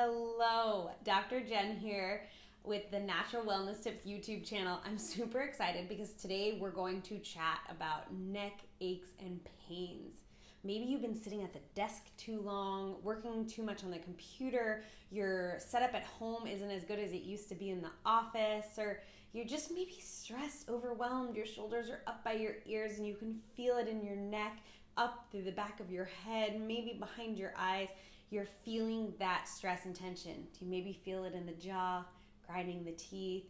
Hello, Dr. Jen here with the Natural Wellness Tips YouTube channel. I'm super excited because today we're going to chat about neck aches and pains. Maybe you've been sitting at the desk too long, working too much on the computer, your setup at home isn't as good as it used to be in the office, or you're just maybe stressed, overwhelmed, your shoulders are up by your ears and you can feel it in your neck, up through the back of your head, maybe behind your eyes. You're feeling that stress and tension. Do you maybe feel it in the jaw, grinding the teeth?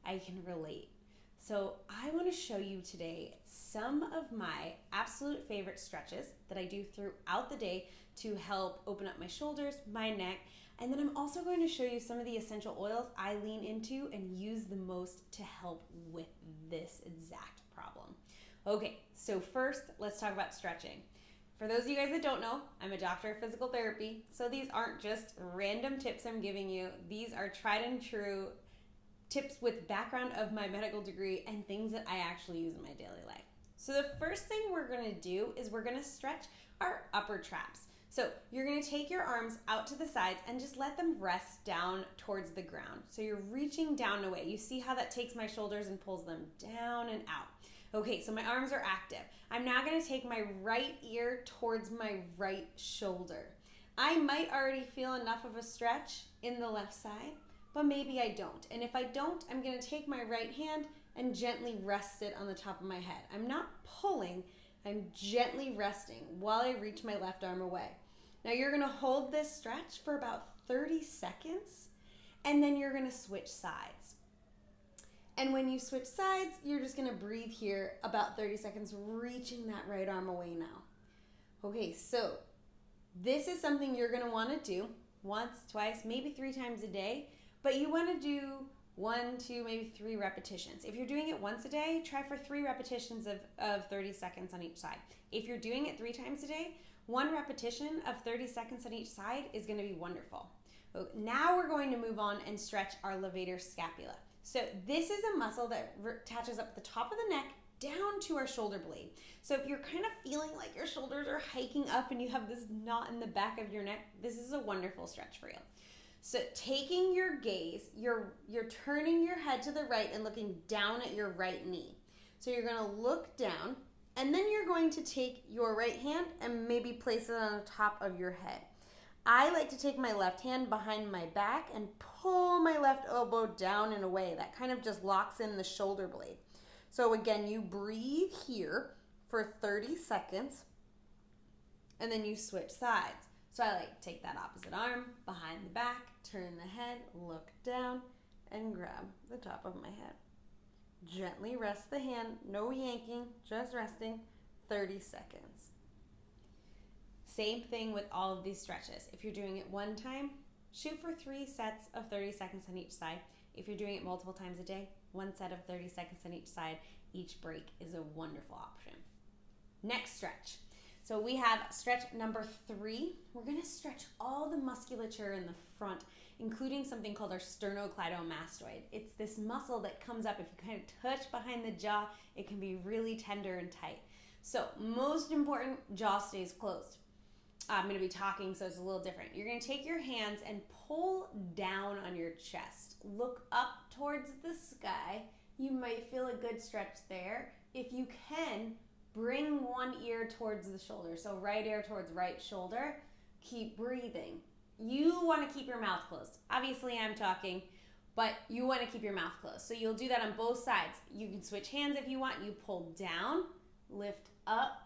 I can relate. So I want to show you today some of my absolute favorite stretches that I do throughout the day to help open up my shoulders, my neck, and then I'm also going to show you some of the essential oils I lean into and use the most to help with this exact problem. Okay, so first let's talk about stretching. For those of you guys that don't know, I'm a doctor of physical therapy, so these aren't just random tips I'm giving you. These are tried and true tips with background of my medical degree and things that I actually use in my daily life. So the first thing we're going to do is we're going to stretch our upper traps. So you're going to take your arms out to the sides and just let them rest down towards the ground. So you're reaching down and away. You see how that takes my shoulders and pulls them down and out. Okay, so my arms are active. I'm now going to take my right ear towards my right shoulder. I might already feel enough of a stretch in the left side, but maybe I don't. And if I don't, I'm going to take my right hand and gently rest it on the top of my head. I'm not pulling, I'm gently resting while I reach my left arm away. Now you're going to hold this stretch for about 30 seconds, and then you're going to switch sides. And when you switch sides, you're just going to breathe here about 30 seconds, reaching that right arm away now. Okay, so this is something you're going to want to do once, twice, maybe 3 times a day, but you want to do 1, 2, maybe 3 repetitions. If you're doing it once a day, try for 3 repetitions of 30 seconds on each side. If you're doing it 3 times a day, 1 repetition of 30 seconds on each side is going to be wonderful. Now we're going to move on and stretch our levator scapula. So this is a muscle that attaches up the top of the neck down to our shoulder blade. So if you're kind of feeling like your shoulders are hiking up and you have this knot in the back of your neck, this is a wonderful stretch for you. So taking your gaze, you're turning your head to the right and looking down at your right knee. So you're going to look down, and then you're going to take your right hand and maybe place it on the top of your head. I like to take my left hand behind my back and pull my left elbow down and away. That kind of just locks in the shoulder blade. So again, you breathe here for 30 seconds, and then you switch sides. So I like to take that opposite arm behind the back, turn the head, look down, and grab the top of my head. Gently rest the hand, no yanking, just resting, 30 seconds. Same thing with all of these stretches. If you're doing it one time, shoot for 3 sets of 30 seconds on each side. If you're doing it multiple times a day, 1 set of 30 seconds on each side. Each break is a wonderful option. Next stretch. So we have stretch number 3. We're going to stretch all the musculature in the front, including something called our sternocleidomastoid. It's this muscle that comes up. If you kind of touch behind the jaw, it can be really tender and tight. So most important, jaw stays closed. I'm going to be talking, so it's a little different. You're going to take your hands and pull down on your chest. Look up towards the sky. You might feel a good stretch there. If you can, bring one ear towards the shoulder. So right ear towards right shoulder. Keep breathing. You want to keep your mouth closed. Obviously, I'm talking, but you want to keep your mouth closed. So you'll do that on both sides. You can switch hands if you want. You pull down, lift up,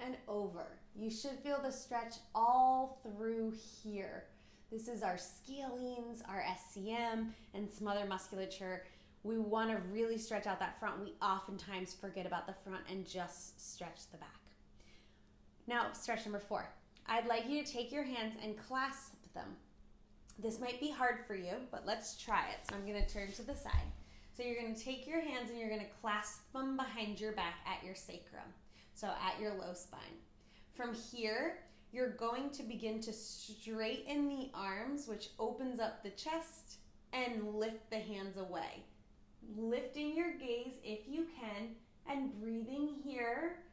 and over. You should feel the stretch all through here. This is our scalenes, our SCM, and some other musculature. We want to really stretch out that front. We oftentimes forget about the front and just stretch the back. Now, stretch number 4. I'd like you to take your hands and clasp them. This might be hard for you, but let's try it. So I'm going to turn to the side. So you're going to take your hands and you're going to clasp them behind your back at your sacrum, so at your low spine. From here, you're going to begin to straighten the arms, which opens up the chest, and lift the hands away. Lifting your gaze if you can, and breathing here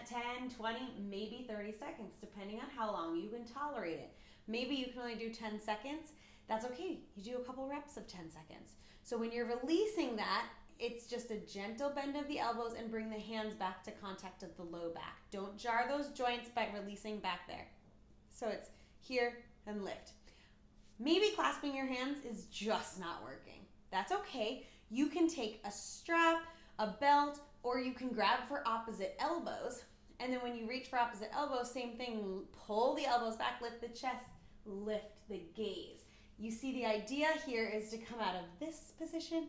10, 20, maybe 30 seconds, depending on how long you can tolerate it. Maybe you can only do 10 seconds. That's okay. You do a couple reps of 10 seconds. So when you're releasing that, it's just a gentle bend of the elbows and bring the hands back to contact of the low back. Don't jar those joints by releasing back there. So it's here and lift. Maybe clasping your hands is just not working. That's okay. You can take a strap, a belt, or you can grab for opposite elbows. And then when you reach for opposite elbows, same thing, pull the elbows back, lift the chest, lift the gaze. You see, the idea here is to come out of this position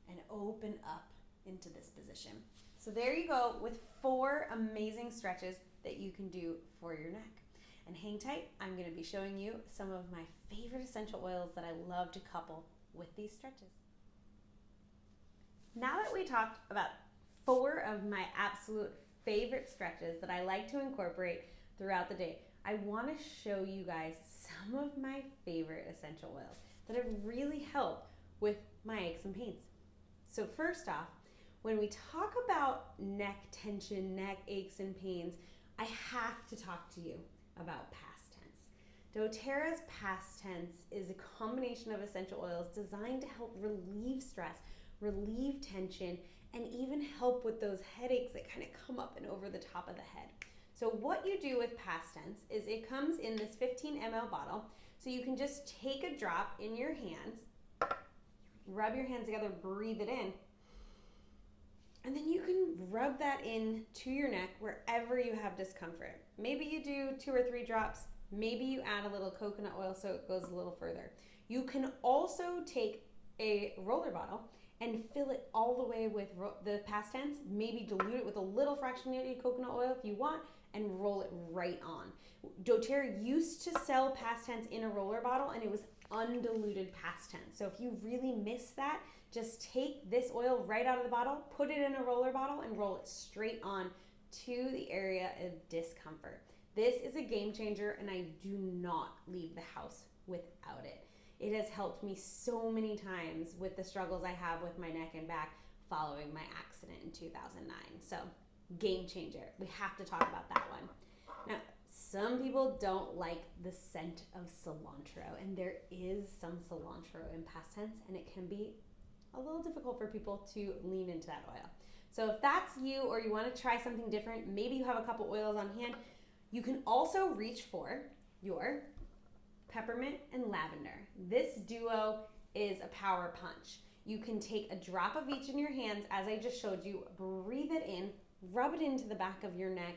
and open up into this position. So there you go with 4 amazing stretches that you can do for your neck. And hang tight, I'm going to be showing you some of my favorite essential oils that I love to couple with these stretches. Now that we talked about 4 of my absolute favorite stretches that I like to incorporate throughout the day, I want to show you guys some of my favorite essential oils that have really helped with my aches and pains. So first off, when we talk about neck tension, neck aches and pains, I have to talk to you about past tense. doTERRA's past tense is a combination of essential oils designed to help relieve stress, relieve tension, and even help with those headaches that kind of come up and over the top of the head. So what you do with past tense is it comes in this 15 ml bottle, so you can just take a drop in your hands, rub your hands together, breathe it in, and then you can rub that in to your neck wherever you have discomfort. Maybe you do 2 or 3 drops. Maybe you add a little coconut oil so it goes a little further. You can also take a roller bottle and fill it all the way with the past tense. Maybe dilute it with a little fractionated coconut oil if you want, and roll it right on. doTERRA used to sell past tense in a roller bottle, and it was undiluted past tense. So if you really miss that, just take this oil right out of the bottle, put it in a roller bottle, and roll it straight on to the area of discomfort. This is a game changer, and I do not leave the house without it. It has helped me so many times with the struggles I have with my neck and back following my accident in 2009. So, game changer. We have to talk about that one. Now, some people don't like the scent of cilantro, and there is some cilantro in past tense, and it can be a little difficult for people to lean into that oil. So if that's you, or you want to try something different, maybe you have a couple oils on hand, you can also reach for your peppermint and lavender. This duo is a power punch. You can take a drop of each in your hands, as I just showed you, breathe it in, rub it into the back of your neck,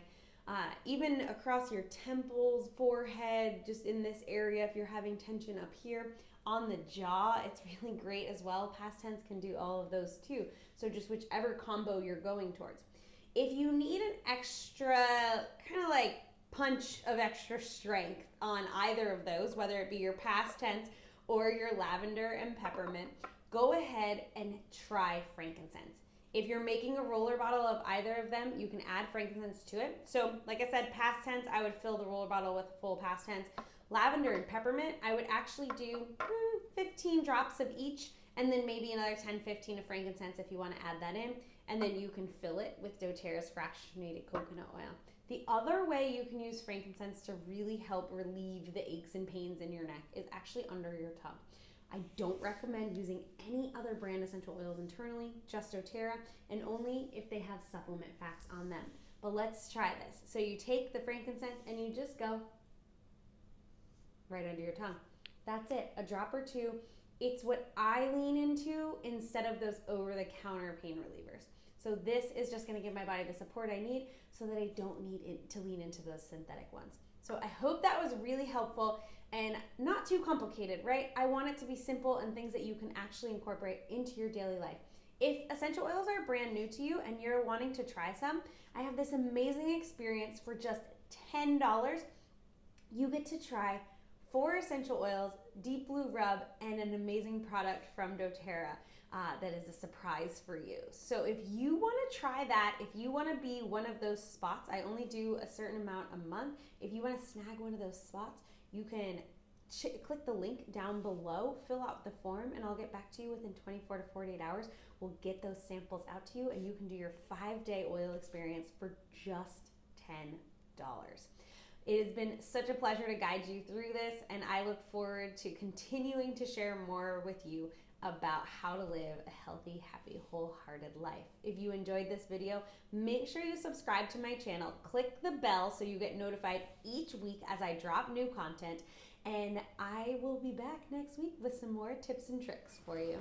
even across your temples, forehead, just in this area if you're having tension up here. On the jaw, it's really great as well. Past tense can do all of those too. So just whichever combo you're going towards. If you need an extra kind of like punch of extra strength on either of those, whether it be your past tense or your lavender and peppermint, go ahead and try frankincense. If you're making a roller bottle of either of them, you can add frankincense to it. So like I said, past tense, I would fill the roller bottle with full past tense. Lavender and peppermint, I would actually do 15 drops of each, and then maybe another 10, 15 of frankincense if you want to add that in. And then you can fill it with doTERRA's fractionated coconut oil. The other way you can use frankincense to really help relieve the aches and pains in your neck is actually under your tongue. I don't recommend using any other brand essential oils internally, just doTERRA, and only if they have supplement facts on them. But let's try this. So you take the frankincense and you just go right under your tongue. That's it, a drop or 2. It's what I lean into instead of those over-the-counter pain relievers. So this is just going to give my body the support I need so that I don't need it to lean into those synthetic ones. So I hope that was really helpful and not too complicated, right? I want it to be simple and things that you can actually incorporate into your daily life. If essential oils are brand new to you and you're wanting to try some, I have this amazing experience for just $10. You get to try 4 essential oils, deep blue rub, and an amazing product from doTERRA that is a surprise for you. So if you want to try that, if you want to be one of those spots, I only do a certain amount a month. If you want to snag one of those spots, you can click the link down below, fill out the form, and I'll get back to you within 24 to 48 hours. We'll get those samples out to you, and you can do your 5-day oil experience for just $10. It has been such a pleasure to guide you through this, and I look forward to continuing to share more with you about how to live a healthy, happy, wholehearted life. If you enjoyed this video, make sure you subscribe to my channel. Click the bell so you get notified each week as I drop new content, and I will be back next week with some more tips and tricks for you.